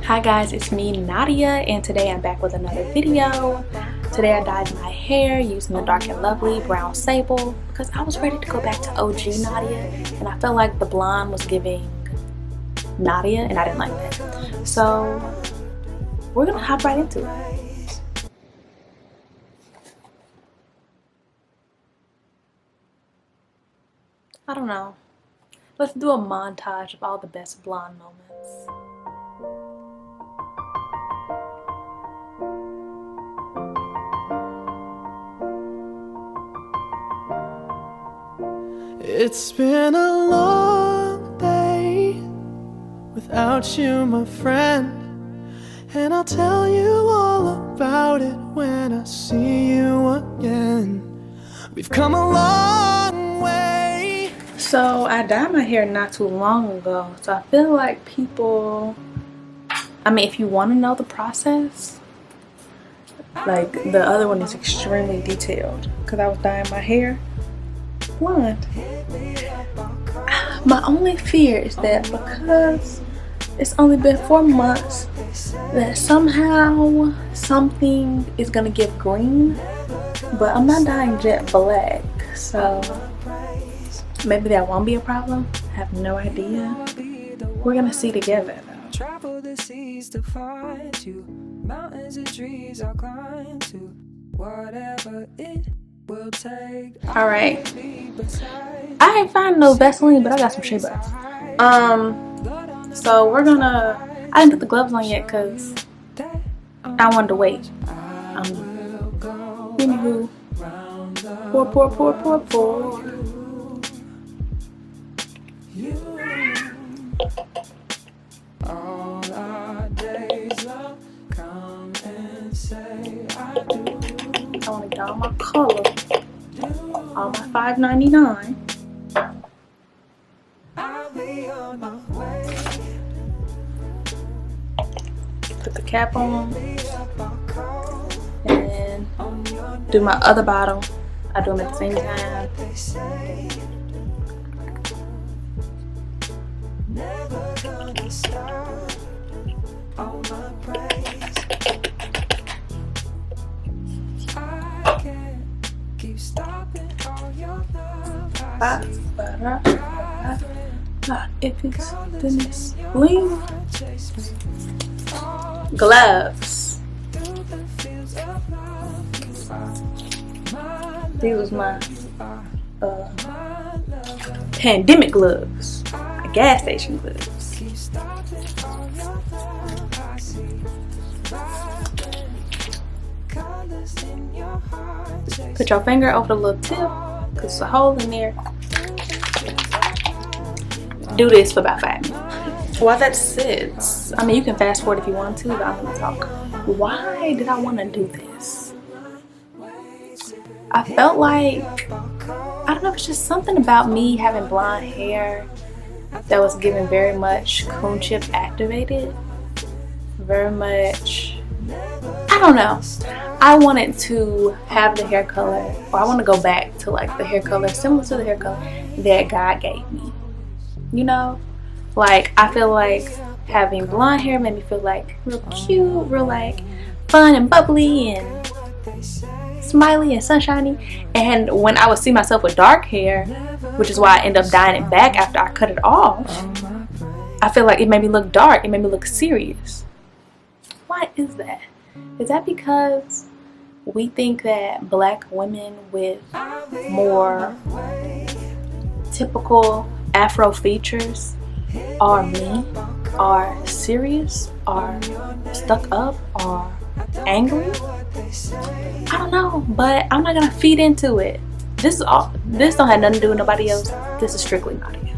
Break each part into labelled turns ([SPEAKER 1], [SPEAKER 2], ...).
[SPEAKER 1] Hi guys, it's me Nadia, and today I'm back with another video. Today I dyed my hair using the Dark and Lovely brown Sable because I was ready to go back to OG Nadia, and I felt like the blonde was giving Nadia and I didn't like that. So we're gonna hop right into it. I don't know. Let's do a montage of all the best blonde moments.
[SPEAKER 2] It's been a long day without you, my friend, and I'll tell you all about it when I see you again. We've come a long way.
[SPEAKER 1] So I dyed my hair not too long ago, so I feel like people, if you want to know the process, like the other one is extremely detailed because I was dyeing my hair blonde. My only fear is that because it's only been 4 months, that somehow something is gonna give green, but I'm not dyeing jet black, so maybe that won't be a problem. I have no idea. We're gonna see together though.
[SPEAKER 2] Travel the seas to find you, mountains and trees I'll climb to, whatever it will take.
[SPEAKER 1] Alright, I ain't find no Vaseline, but I got some shea butter. So we're gonna, I didn't put the gloves on yet because I wanted to wait. Anywho, pour.
[SPEAKER 2] All our days love, come and say I do.
[SPEAKER 1] I want to get all my color, all my $5.99.
[SPEAKER 2] I'll be on my way.
[SPEAKER 1] Put the cap on and do my other bottle. I do them at the same time.
[SPEAKER 2] Never gonna stop. All my praise. I can't keep stopping all your love.
[SPEAKER 1] If it's Dennis Lee. Gloves. These was my pandemic gloves, my gas station gloves. Put your finger over the little tip, cause there's a hole in there. Do this for about 5 minutes. While that sits, you can fast forward if you want to, but I'm gonna talk. Why did I want to do this? I felt like, I don't know, it's just something about me having blonde hair that was giving very much coon chip activated. Very much, I don't know. I wanted to have the hair color, or I want to go back to like the hair color similar to the hair color that God gave me. You know, like I feel like having blonde hair made me feel like real cute, real like fun and bubbly and smiley and sunshiny. And when I would see myself with dark hair, which is why I end up dyeing it back after I cut it off, I feel like it made me look dark. It made me look serious. Why is that? Is that because we think that black women with more typical Afro features are mean, are serious, are stuck up, are angry? I don't know, but I'm not gonna feed into it. This don't have nothing to do with nobody else. This is strictly Nadia.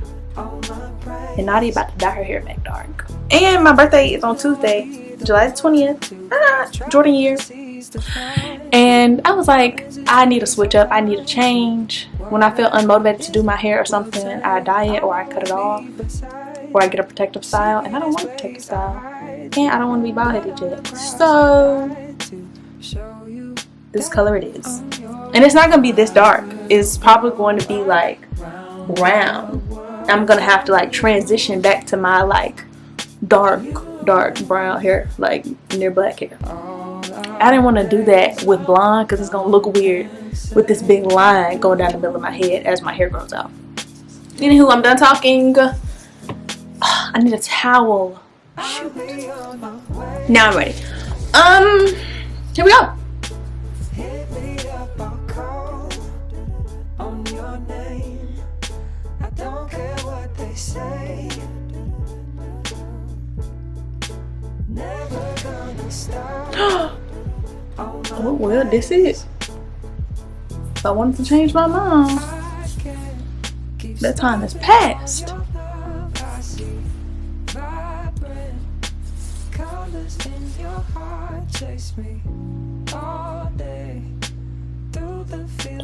[SPEAKER 1] And Nadia about to dye her hair back dark. And my birthday is on Tuesday, July the 20th. Jordan year. And I was like, I need to switch up. I need a change. When I feel unmotivated to do my hair or something, I dye it or I cut it off. Or I get a protective style. And I don't want a protective style. And I don't want to be bald headed yet. So this color it is. And it's not going to be this dark. It's probably going to be like brown. I'm going to have to like transition back to my like dark dark brown hair, like near black hair. I didn't want to do that with blonde because it's gonna look weird with this big line going down the middle of my head as my hair grows out. Anywho, I'm done talking. I need a towel. Shoot. Now I'm ready. Here we go. Oh well, this is. If I wanted to change my mind, that time has passed.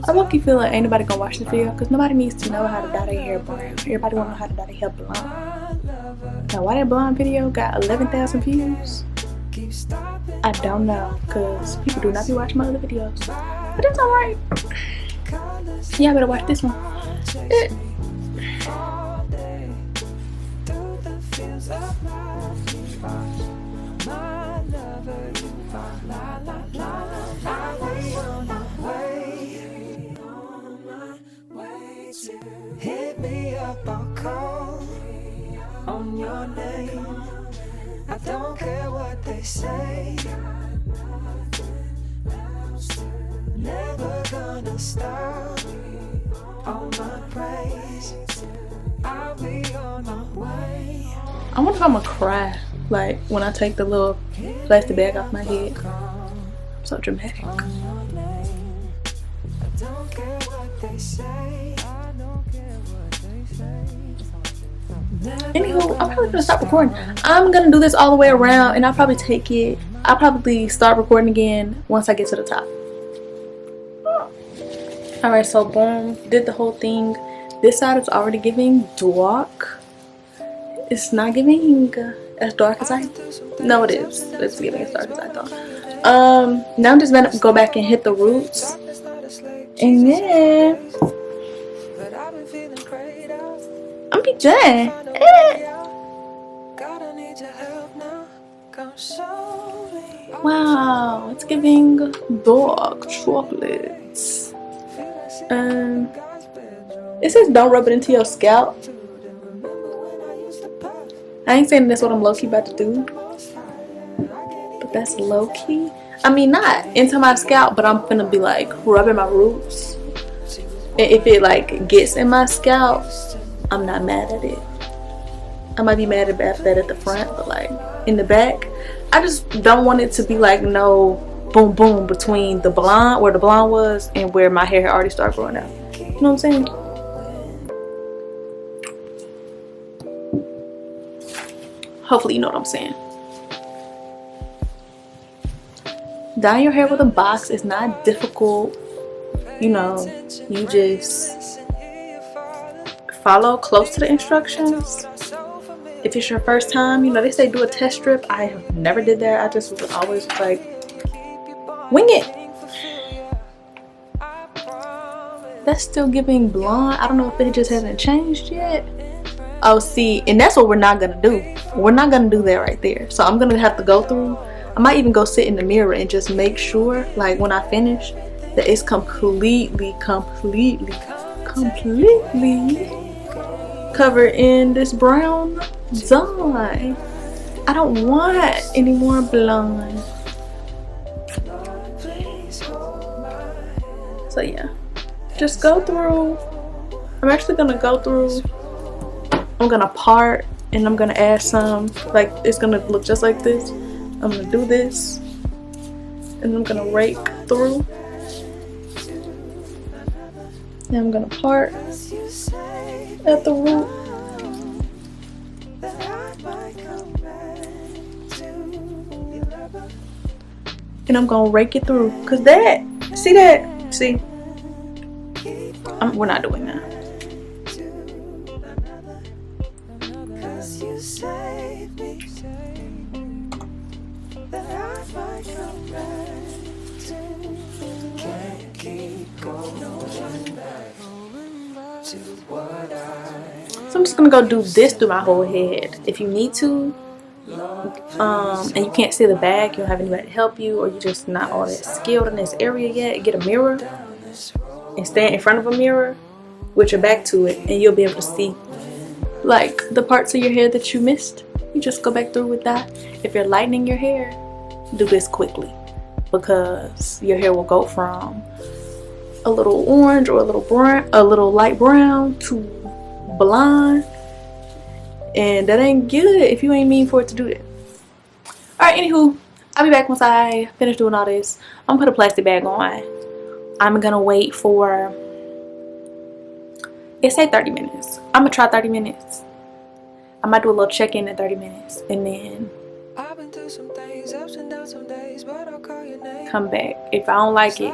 [SPEAKER 1] I low-key feel like ain't nobody gonna watch this video because nobody needs to know how to dye their hair brown. Everybody wanna know how to dye their hair blonde. Now why that blonde video got 11,000 views? I don't know, because people do not be watching my other videos. But it's alright. Yeah, I better watch this one. Hit me up, I'll call on your name. I don't care what they say. Never gonna stop on my praise. I'll be on my way. I wonder if I'm gonna cry like when I take the little plastic bag off my head. I'm so dramatic. Anywho, I'm probably gonna stop recording. I'm gonna do this all the way around and I'll probably start recording again once I get to the top. Alright, so boom, did the whole thing. This side is already giving dark. It's not giving as dark as I no it is. It's giving as dark as I thought. Now I'm just gonna go back and hit the roots. And then I'm be done. Wow, it's giving dark chocolates. It says don't rub it into your scalp. I ain't saying that's what I'm low-key about to do, but that's low-key. I mean, not into my scalp, but I'm gonna be like rubbing my roots. And if it like gets in my scalp, I'm not mad at it. I might be mad about that at the front, but like in the back, I just don't want it to be like no boom boom between the blonde, where the blonde was, and where my hair had already started growing out. You know what I'm saying? Hopefully you know what I'm saying. Dyeing your hair with a box is not difficult. You know, you just follow close to the instructions. If it's your first time, you know, they say do a test strip. I have never did that. I just would always like wing it. That's still giving blonde. I don't know if it just hasn't changed yet. Oh, see, and that's what we're not gonna do. We're not gonna do that right there. So I'm gonna have to go through. I might even go sit in the mirror and just make sure, like when I finish, that it's completely covered in this brown dye. I don't want any more blonde. So yeah, just go through. I'm actually gonna go through. I'm gonna part and I'm gonna add some, like it's gonna look just like this. I'm gonna do this and I'm gonna rake through. And I'm gonna part at the root. And I'm gonna rake it through. Cause that, see that? See? We're not doing that. So I'm just gonna go do this through my whole head. If you need to, and you can't see the bag, you don't have anybody to help you, or you're just not all that skilled in this area yet, get a mirror and stand in front of a mirror with your back to it, and you'll be able to see like the parts of your hair that you missed. You just go back through with that. If you're lightening your hair, do this quickly, because your hair will go from a little orange or a little brown, a little light brown, to blonde, and that ain't good if you ain't mean for it to do that. Alright, anywho, I'll be back once I finish doing all this. I'm gonna put a plastic bag on. I'm gonna wait for, it say 30 minutes. I'm gonna try 30 minutes. I might do a little check-in at 30 minutes and then come back. If I don't like it,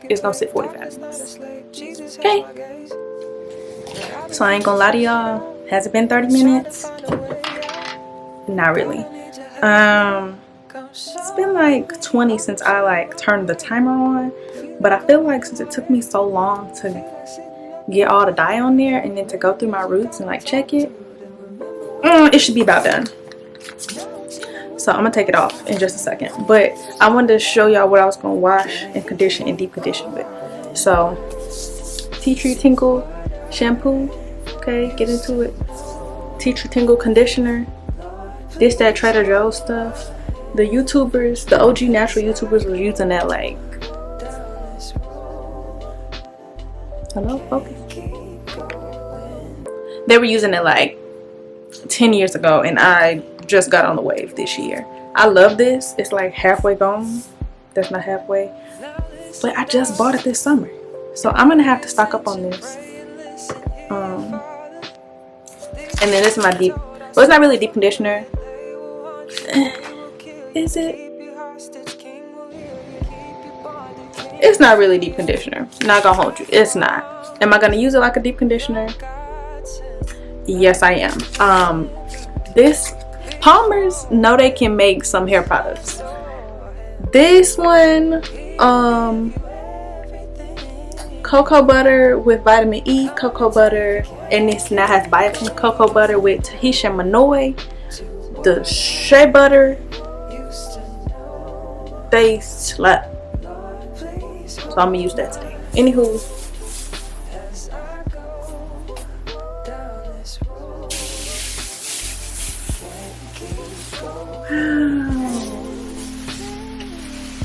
[SPEAKER 1] it's gonna sit 45 minutes. Okay? So I ain't gonna lie to y'all. Has it been 30 minutes? Not really. It's been like 20 since I like turned the timer on, but I feel like since it took me so long to get all the dye on there and then to go through my roots and like check it, it should be about done. So I'm gonna take it off in just a second, but I wanted to show y'all what I was gonna wash and condition and deep condition with. So tea tree tingle shampoo, okay, get into it. Tea tree tingle conditioner. This that Trader Joe's stuff. The YouTubers, the OG natural YouTubers, was using that like, hello, focus. They were using it like 10 years ago, and I just got on the wave this year. I love this. It's like halfway gone. That's not halfway, but I just bought it this summer, so I'm gonna have to stock up on this. And then this is my deep, well, it's not really deep conditioner. Is it? It's not really deep conditioner. Not gonna hold you. It's not. Am I gonna use it like a deep conditioner? Yes, I am. This Palmer's know they can make some hair products. This one, cocoa butter with vitamin E, cocoa butter, and this now has biotin, cocoa butter with Tahitian Manoi, the shea butter. They slap. So I'm gonna use that today. Anywho,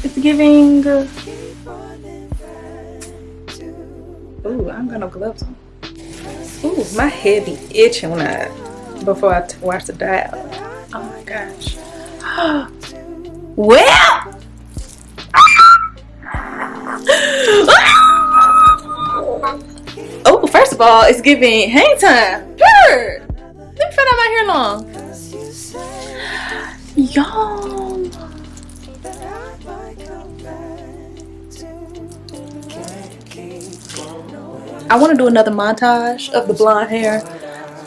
[SPEAKER 1] it's giving. Ooh, I'm gonna gloves on. Ooh, my head be itching when before I wash the dye out. Oh my gosh. Well. Oh, first of all, it's giving hang time. Sure. Let me find out my hair long. Y'all. I want to do another montage of the blonde hair,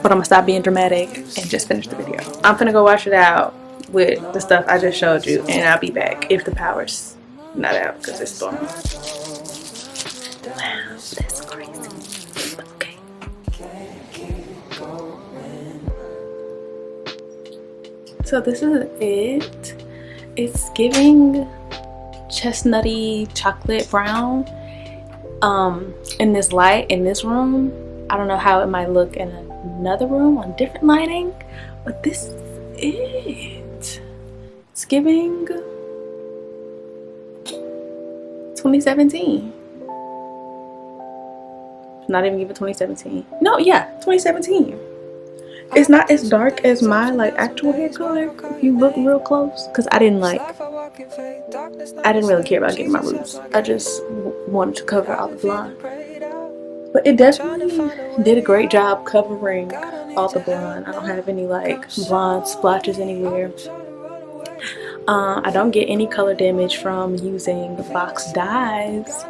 [SPEAKER 1] but I'm gonna stop being dramatic and just finish the video. I'm gonna go wash it out with the stuff I just showed you, and I'll be back if the power's not out because it's storming. Wow, that's crazy. Okay. So this is it. It's giving chestnutty chocolate brown. In this light in this room. I don't know how it might look in another room on different lighting, but this is it. It's giving 2017. It's not even giving 2017. No, yeah, 2017. It's not as dark as my like actual hair color if you look real close, because I didn't really care about getting my roots. I just wanted to cover all the blonde. But it definitely did a great job covering all the blonde. I don't have any like blonde splotches anywhere. I don't get any color damage from using the box dyes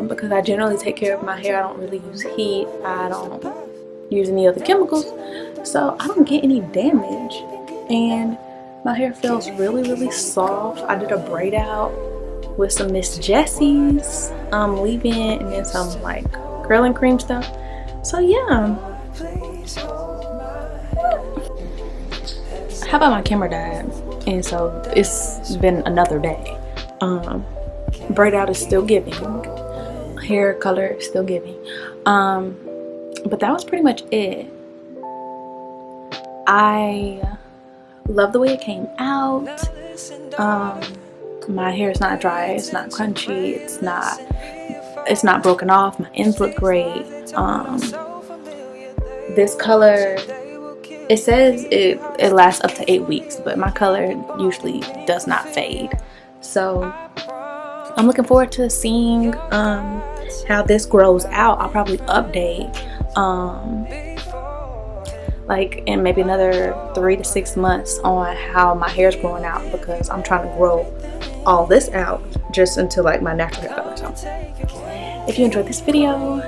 [SPEAKER 1] because I generally take care of my hair. I don't really use heat. I don't use any other chemicals, so I don't get any damage, and my hair feels really, really soft. I did a braid out with some Miss Jessie's leave-in and then some like curling cream stuff. So yeah, how about my camera died, and so it's been another day. Braid out is still giving, hair color is still giving, but that was pretty much it. I love the way it came out. My hair is not dry, it's not crunchy, it's not broken off. My ends look great. This color, it says it lasts up to 8 weeks, but my color usually does not fade. So I'm looking forward to seeing how this grows out. I'll probably update like in maybe another 3 to 6 months on how my hair is growing out, because I'm trying to grow all this out just into like my natural hair color. So if you enjoyed this video,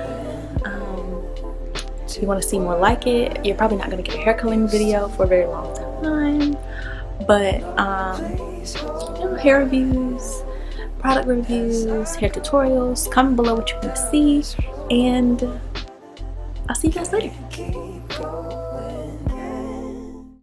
[SPEAKER 1] if you want to see more like it, you're probably not going to get a hair coloring video for a very long time, but you know, hair reviews, product reviews, hair tutorials, comment below what you want to see, and I'll see you guys later.